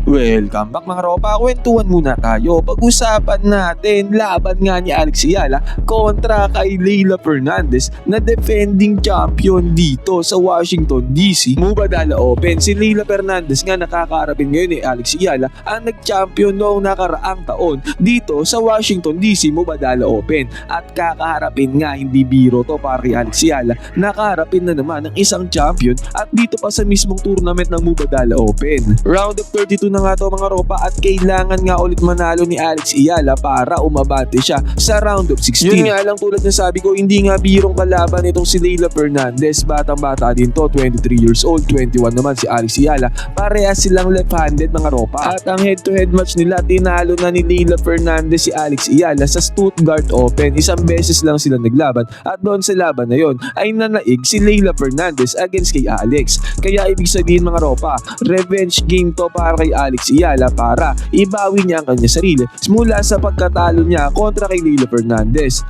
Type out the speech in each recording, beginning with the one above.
Welcome back mga ropa, kwentuhan muna tayo. Pag-usapan natin laban nga ni Alex Ayala kontra kay Leylah Fernandez na defending champion dito sa Washington DC Mubadala Open. Si Leylah Fernandez nga nakakaharapin ngayon ni Alex Ayala ang nag-champion noong nakaraang taon dito sa Washington DC Mubadala Open. At kakaharapin nga, hindi biro to para kay Alex Ayala, nakaharapin na naman ng isang champion at dito pa sa mismong tournament ng Mubadala Open. Round of 32 na nga to mga ropa at kailangan nga ulit manalo ni Alex Ayala para umabante siya sa round of 16. Yun nga lang, tulad na sabi ko, hindi nga birong kalaban itong si Leylah Fernandez. Batang-bata din to, 23 years old, 21 naman si Alex Ayala. Parehas silang left-handed mga ropa. At ang head-to-head match nila, tinalo na ni Leylah Fernandez si Alex Ayala sa Stuttgart Open. Isang beses lang sila naglaban at doon sa laban na yon ay nanaig si Leylah Fernandez against kay Alex. Kaya ibig sabihin mga ropa, revenge game to para kay Alex Ayala para ibawi niya ang kanya sarili mula sa pagkatalo niya kontra kay Leylah Fernandez.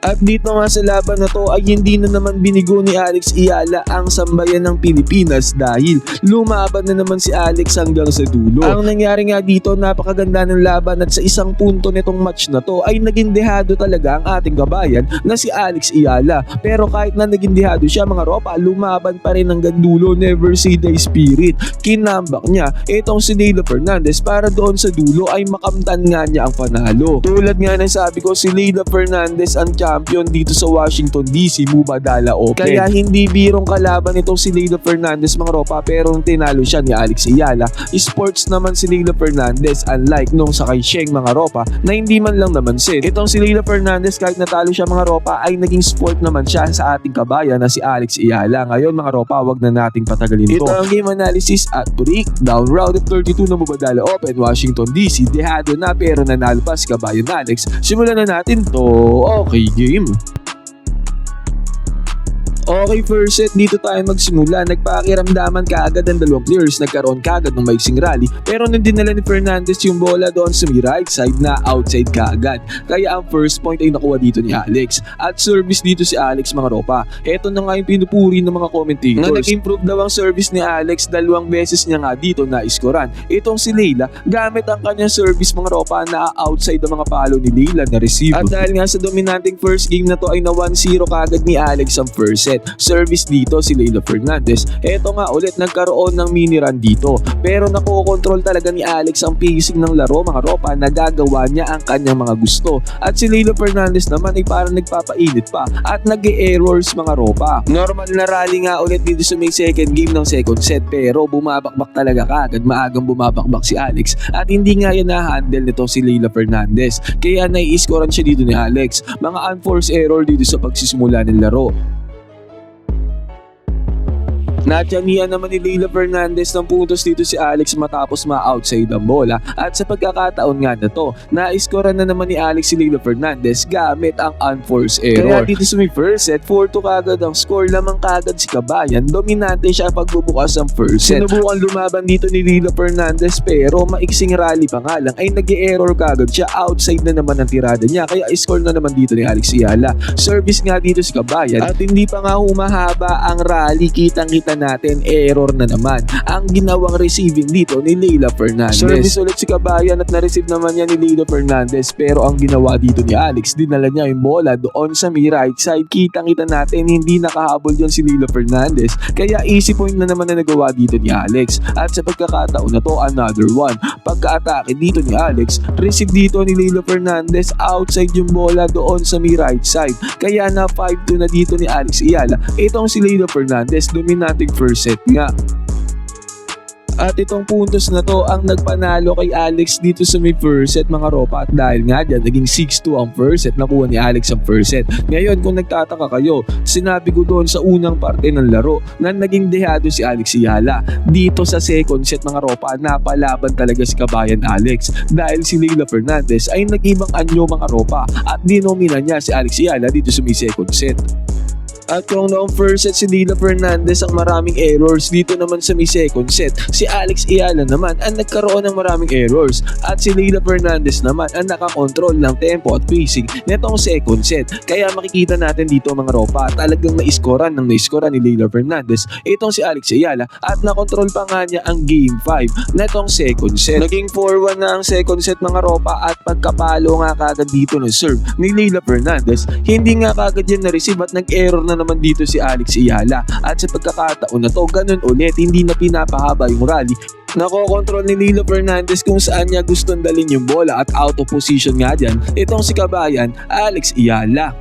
At dito nga sa laban na to ay hindi na naman binigo ni Alex Ayala ang sambayan ng Pilipinas dahil lumaban na naman si Alex hanggang sa dulo. Ang nangyari nga dito, napakaganda ng laban at sa isang punto nitong match na to ay naging dehado talaga ang ating kabayan na si Alex Ayala. Pero kahit na naging dehado siya mga ropa, lumaban pa rin hanggang dulo, never say die spirit. Kinambak niya itong si Leylah Fernandez para doon sa dulo ay makamtan nga niya ang panalo. Tulad nga ng sabi ko, si Leylah Fernandez ang champion dito sa Washington DC Mubadala Open. Kaya hindi birong kalaban itong si Leylah Fernandez mga ropa, pero nung tinalo siya ni Alex Ayala, sports naman si Leylah Fernandez, unlike nung sa kay Sheng mga ropa na hindi man lang naman sin. Itong si Leylah Fernandez kahit natalo siya mga ropa ay naging sport naman siya sa ating kabayan na si Alex Ayala. Ngayon mga ropa, wag na nating patagalin ito. Ito ang game analysis at breakdown. Round of 32 ng Mubadala Open, Washington DC. Dehado na pero nanalo pa si kabayan Alex. Simulan na natin to. Okay, game. Okay, first set, dito tayo magsimula. Nagpakiramdaman kaagad ang dalawang players, nagkaroon kaagad ng maiksing rally, pero nung dinala ni Fernandez yung bola doon sa may right side na outside kaagad. Kaya ang first point ay nakuha dito ni Alex. At service dito si Alex mga ropa. Eto na nga yung pinupuri ng mga commentators na nag-improve daw ang service ni Alex, dalawang beses niya nga dito na iskoran. Itong si Leylah, gamit ang kanyang service mga ropa na outside ang mga palo ni Leylah na receive. At dahil nga sa dominating first game na to ay na 1-0 kaagad ni Alex ang first set. Service dito si Leylah Fernandez. Eto nga ulit, nagkaroon ng mini run dito, pero nakokontrol talaga ni Alex ang pacing ng laro mga ropa, nagagawa niya ang kanyang mga gusto. At si Leylah Fernandez naman ay parang nagpapainit pa at nag-e-errors mga ropa. Normal na rally nga ulit dito sa may second game ng second set, pero bumabakbak talaga kaagad, maagang bumabakbak si Alex at hindi nga yan na-handle nito si Leylah Fernandez. Kaya nai-scorean siya dito ni Alex. Mga unforced error dito sa pagsisimula ng laro. Natyanihan naman ni Leylah Fernandez ng puntos dito si Alex matapos ma-outside ang bola. At sa pagkakataon nga na to, na-scorean na naman ni Alex si Leylah Fernandez gamit ang unforced error. Kaya dito sa may first set, 4-2 kagad ang score, lamang kagad si kabayan. Dominante siya pagbubukas ang first set. Sinubukan lumaban dito ni Leylah Fernandez pero maiksing rally pa nga lang ay nag-e-error kagad siya. Outside na naman ang tirada niya, kaya score na naman dito ni Alex Ayala. Service nga dito si kabayan at hindi pa nga humahaba ang rally, kitang-kita natin error na naman ang ginawang receiving dito ni Leylah Fernandez. Service ulit si kabayan at na-receive naman niya ni Leylah Fernandez, pero ang ginawa dito ni Alex, dinala niya yung bola doon sa may right side. Kitang-kita natin hindi nakahabol dyan si Leylah Fernandez, kaya easy point na naman na nagawa dito ni Alex. At sa pagkakataon na to, another one. Pagka-atake dito ni Alex, receive dito ni Leylah Fernandez, outside yung bola doon sa may right side, kaya na 5-2 na dito ni Alex Ayala. Itong si Leylah Fernandez, dominante first set nga. At itong puntos na to ang nagpanalo kay Alex dito sa may first set mga ropa, at dahil nga dyan naging 6-2 ang first set, nakuha ni Alex ang first set. Ngayon kung nagtataka kayo, sinabi ko doon sa unang parte ng laro na naging dehado si Alex Ayala. Dito sa second set mga ropa, napalaban talaga si kabayan Alex dahil si Leylah Fernandez ay nag-ibang anyo mga ropa at dinomina niya si Alex Ayala dito sa may second set. At kung noong first set si Lila Fernandez ang maraming errors, dito naman sa may second set, si Alex Ayala naman ang nagkaroon ng maraming errors at si Lila Fernandez naman ang nakakontrol ng tempo at pacing netong second set. Kaya makikita natin dito mga ropa, talagang naiskoran ni Lila Fernandez itong si Alex Ayala at nakontrol pa nga niya ang game 5 netong second set. Naging 4-1 na ang second set mga ropa at pagkapalo nga kagad dito ng serve ni Lila Fernandez, hindi nga kagad yan na-receive at nag-error na naman dito si Alex Ayala. At sa pagkakataon na to, ganun ulit, hindi na pinapahaba yung rally. Nakokontrol ni Lila Fernandez kung saan niya gustong dalhin yung bola at out of position nga dyan itong si kabayan Alex Ayala.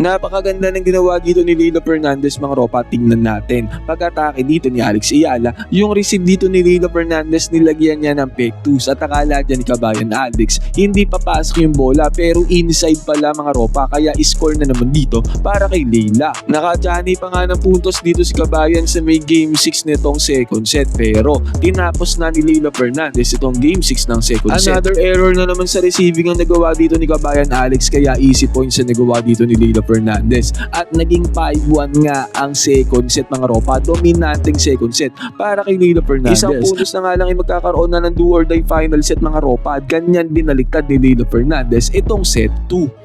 Napakaganda ng ginawa dito ni Lila Fernandez mga ropa, tingnan natin. Pag-atake dito ni Alex Ayala, yung receive dito ni Lila Fernandez nilagyan niya ng pektus at akala dyan ni kabayan Alex hindi papasok yung bola pero inside pala mga ropa, kaya score na naman dito para kay Lila. Nakatiyani pa nga ng puntos dito si kabayan sa may game 6 nitong second set pero tinapos na ni Lila Fernandez itong game 6 ng second set. Another error na naman sa receiving ang nagawa dito ni kabayan Alex, kaya easy points na nagawa dito ni Lila Fernandez at naging 5-1 nga ang second set mga ropa, dominanteng second set para kay Lila Fernandez. Isang puntos na nga lang ay magkakaroon na ng do or die final set mga ropa, ganyan binaliktad ni Lila Fernandez itong set 2.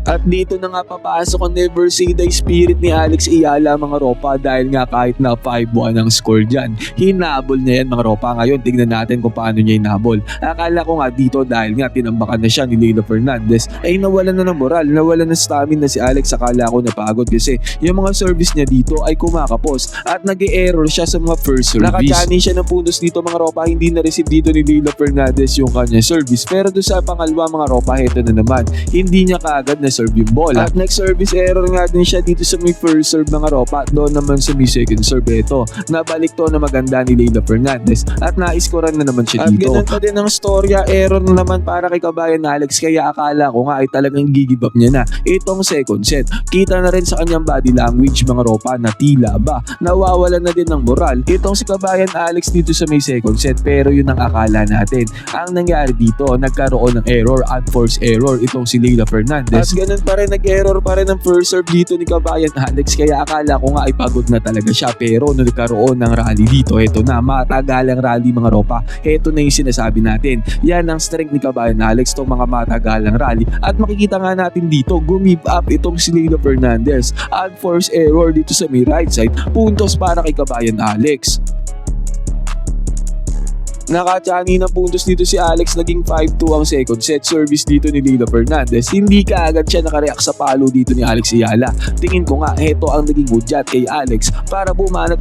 At dito na nga papasok ang never say die spirit ni Alex Ayala mga ropa, dahil nga kahit na 5-1 ang score dyan, hinabol niya yan mga ropa. Ngayon tignan natin kung paano niya hinabol. Akala ko nga dito dahil nga tinambakan na siya ni Lila Fernandez ay nawalan na ng moral, nawalan ng stamina si Alex. Akala ko napagod kasi yung mga service niya dito ay kumakapos at nag-e-error siya sa mga first service. Nakachani siya ng puntos dito mga ropa, hindi na-receive dito ni Lila Fernandez yung kanya service. Pero doon sa pangalawa mga ropa, heto na naman, hindi niya kaagad na serve yung bola. At next service error nga din siya dito sa may first serve mga ropa. Doon naman sa may second serve, ito nabalik to na maganda ni Lila Fernandez at naiskoran na naman siya dito. At ganun pa din ang storya, error na naman para kay kabayan Alex, kaya akala ko nga ay talagang gigive up niya na itong second set. Kita na rin sa kanyang body language mga ropa na tila ba nawawalan na din ng moral itong si kabayan Alex dito sa may second set, pero yun ang akala natin. Ang nangyari dito, nagkaroon ng error, unforced error itong si Lila Fernandez. At ganun pa rin, nag-error pa rin ang first serve dito ni kabayan Alex, kaya akala ko nga ay pagod na talaga siya. Pero nung nagkaroon ng rally dito, eto na, matagalang rally mga ropa. Eto na yung sinasabi natin, yan ang strength ni kabayan Alex, itong mga matagalang rally. At makikita nga natin dito, gumip up itong si Lila Fernandez. Unforced error dito sa may right side, puntos para kay kabayan Alex. Nakachani ng puntos dito si Alex, naging 5-2 ang second set. Service dito ni Lila Fernandez, hindi kaagad siya nakareact sa palo dito ni Alex Ayala. Tingin ko nga, heto ang naging hudyat kay Alex para bumanat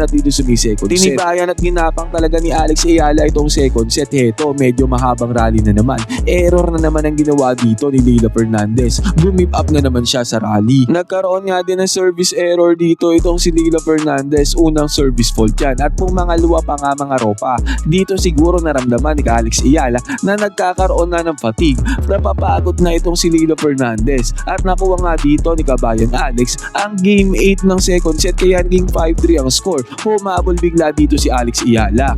dito sa may second set. Tinibayan at ginapang talaga ni Alex Ayala itong second set. Heto, medyo mahabang rally na naman. Error na naman ang ginawa dito ni Lila Fernandez. Gumip up na naman siya sa rally. Nagkaroon nga din ng service error dito itong si Lila Fernandez. Unang service fault yan. At kung mangalawa pa nga mga ropa, dito siguro naramdaman ni Alex Ayala na nagkakaroon na ng fatigue. Napapagod na itong si Lila Fernandez at nakuha nga dito ni kabayan Alex ang game 8 ng second set, kaya naging 5-3 ang score. Humabol bigla dito si Alex Ayala.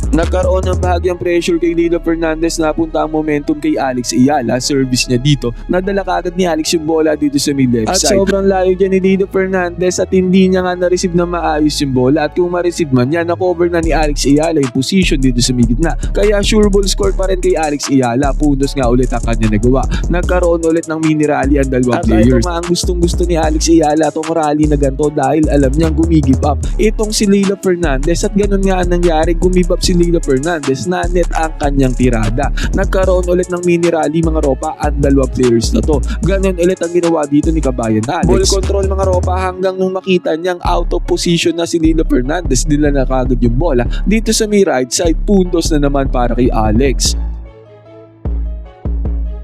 Nagkaroon ng bahagyang pressure kay Lila Fernandez, napunta ang momentum kay Alex Ayala. Service niya dito, nadala kagad ni Alex yung bola dito sa mid left side. At sobrang layo dyan ni Lila Fernandez at hindi niya nga na-receive na maayos yung bola. At kung ma-receive man yan, na-cover na ni Alex Ayala yung position dito sa mid gitna. Kaya sure ball score pa rin kay Alex Ayala. Puntos nga ulit ang kanya nagawa. Nagkaroon ulit ng mini rally ang dalawang players. At ito nga ang gustong-gusto ni Alex Ayala, itong rally na ganito, dahil alam niyang gumigip up itong si Lila Fernandez. At ganun nga ang nangyari, gumib up si Lila Fernandez na net ang kanyang tirada. Nagkaroon ulit ng mini rally mga ropa ang dalawang players na to. Ganun ulit ang ginawa dito ni kabayan Alex. Ball control mga ropa hanggang nung makita niyang out of position na si Lila Fernandez, nila na kagad yung bola dito sa may right side. Puntos na naman para kay Alex.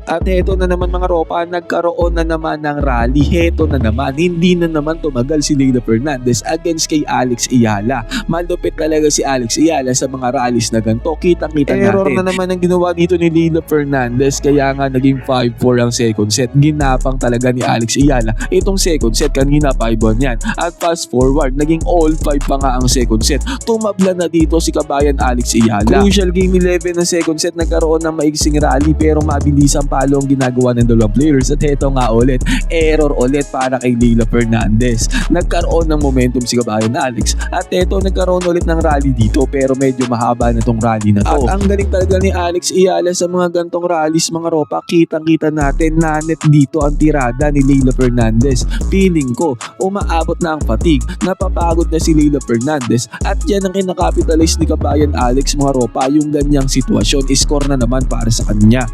At heto na naman mga ropa, nagkaroon na naman ng rally. Heto na naman, hindi na naman tumagal si Lila Fernandez against kay Alex Ayala. Malupit talaga si Alex Ayala sa mga rallies na ganito. Kitang-kita natin. Error na naman ang ginawa dito ni Lila Fernandez, kaya nga naging 5-4 ang second set. Ginapang talaga ni Alex Ayala itong second set, kanina 5-1 yan. At fast forward, naging all 5 pa nga ang second set. Tumabla na dito si kabayan Alex Ayala. Crucial game 11 ng second set, nagkaroon ng maigsing rally pero mabilisan palo ang ginagawa ng dalawang players at heto nga ulit, error ulit para kay Leila Fernandez. Nagkaroon ng momentum si Kabayan Alex at heto nagkaroon ulit ng rally dito pero medyo mahaba na tong rally na to. At ang galing talaga ni Alex Ayala sa mga gantong rallies mga ropa, kitang-kita natin na net dito ang tirada ni Leila Fernandez. Feeling ko, umaabot na ang fatigue, napapagod na si Leila Fernandez at yan ang kinakapitalize ni Kabayan Alex mga ropa, yung ganyang sitwasyon, score na naman para sa kanya.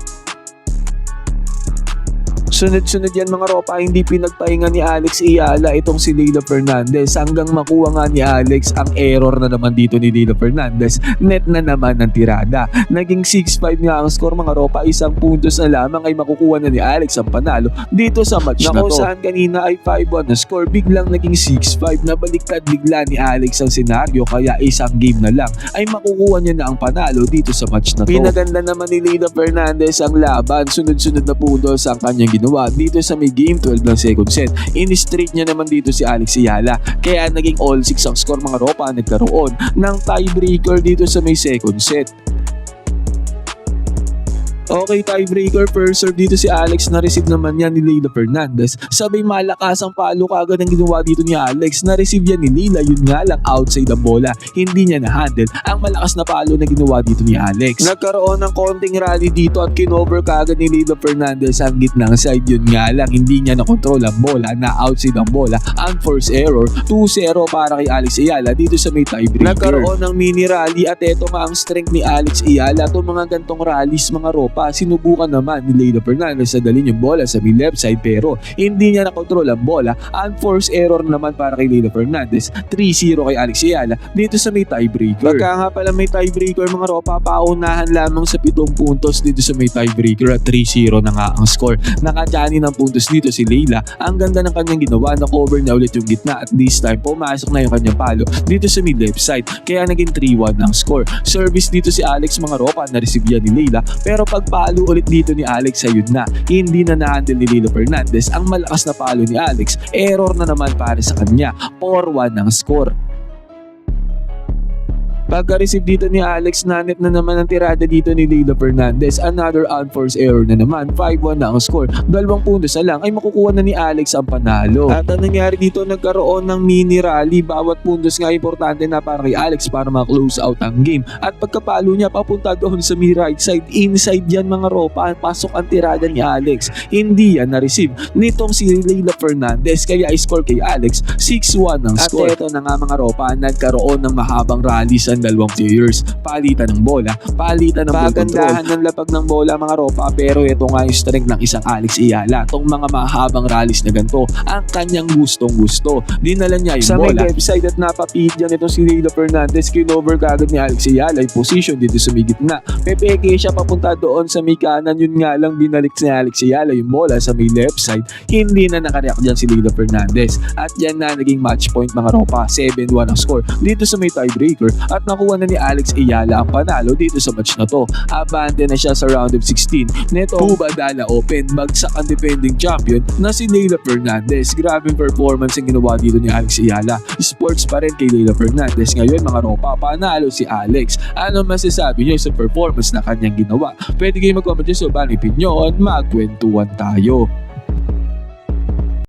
Sunod-sunod yan mga ropa, hindi pinagpahinga ni Alex Ayala itong si Leila Fernandez hanggang makuha nga ni Alex ang error na naman dito ni Leila Fernandez. Net na naman ng tirada. Naging 6-5 nga ang score mga ropa, isang puntos na lamang ay makukuha na ni Alex ang panalo dito sa match na to. Saan kanina ay 5-1 na score, biglang naging 6-5 na baliktad bigla ni Alex ang senaryo kaya isang game na lang ay makukuha niya na ang panalo dito sa match na to. Pinaganda naman ni Leila Fernandez ang laban, sunod-sunod na puntos ang kanyang ginawa dito sa may game 12 ng second set. In-straight niya naman dito si Alex Ayala kaya naging all 6 ang score mga ropa, nagkaroon ng tiebreaker dito sa may second set. Okay, tiebreaker, first serve dito si Alex, na-receive naman yan ni Leila Fernandez. Sabay malakas ang palo kagad ang ginawa dito ni Alex. Na-receive yan ni Leila, yun nga lang outside ang bola. Hindi niya na-handle ang malakas na palo na ginawa dito ni Alex. Nagkaroon ng konting rally dito at kinover kagad ni Leila Fernandez ang gitnang side. Yun nga lang, hindi niya na-control ang bola, na outside ang bola. Unforced error, 2-0 para kay Alex Ayala dito sa may tiebreaker. Nagkaroon ng mini rally at eto nga ang strength ni Alex Ayala. Itong mga gantong rallies mga ropa, sinubukan naman ni Leila Fernandez na dalhin yung bola sa may left side pero hindi niya nakontrol ang bola. Unforced error naman para kay Leila Fernandez. 3-0 kay Alex Ayala dito sa may tiebreaker. Pagka nga pala may tiebreaker mga ropa, paunahan lamang sa 7 puntos dito sa may tiebreaker at 3-0 na nga ang score. Nakadyanin ng puntos dito si Leila. Ang ganda ng kanyang ginawa, na cover na ulit yung gitna at this time pumasok na yung kanyang palo dito sa may left side kaya naging 3-1 ang score. Service dito si Alex mga ropa, na-receive yan ni Leila pero palo ulit dito ni Alex, ayun na, hindi na na-handle ni Leila Fernandez ang malakas na palo ni Alex. Error na naman para sa kanya, 4-1 ang score. Pagka-receive dito ni Alex, nanet na naman ang tirada dito ni Leila Fernandez. Another unforced error na naman, 5-1 na ang score. 2 puntos na lang ay makukuha na ni Alex ang panalo. At ang nangyari dito, nagkaroon ng mini rally. Bawat puntos nga importante na para kay Alex para ma-close out ang game. At pagkapalo niya, papunta doon sa may right side. Inside yan mga ropa, pasok ang tirada ni Alex. Hindi yan na-receive nitong si Leila Fernandez. Kaya i-score kay Alex, 6-1 ang score. At eto na nga mga ropa, nagkaroon ng mahabang rally sa dalawang players. Palitan ng bola, palitan ng ball control. Pagandahan ng lapag ng bola mga ropa, pero ito nga yung strength ng isang Alex Ayala. Itong mga mahabang rallies na ganito, ang kanyang gustong gusto. Dinala niya yung sa bola sa may left side at napapit dyan itong si Leila Fernandez. Kinover kagad ni Alex Ayala yung position dito sa may gitna. Pepeke siya papunta doon sa may kanan, yun nga lang binalik ni Alex Ayala yung bola sa may left side. Hindi na nakareact dyan si Leila Fernandez. At yan na naging match point mga ropa, 7-1 ang score dito sa may tiebreaker. At nakuha na ni Alex Ayala ang panalo dito sa match na to. Abante na siya sa round of 16. Neto Badala Open, bagsak ang defending champion na si Leila Fernandez. Grabing performance ang ginawa dito ni Alex Ayala. Sports pa rin kay Leila Fernandez. Ngayon mga ropa, panalo si Alex. Ano masasabi niyo sa performance na kanyang ginawa? Pwede kayo mag-comment sa bang opinion, magkwentuhan tayo.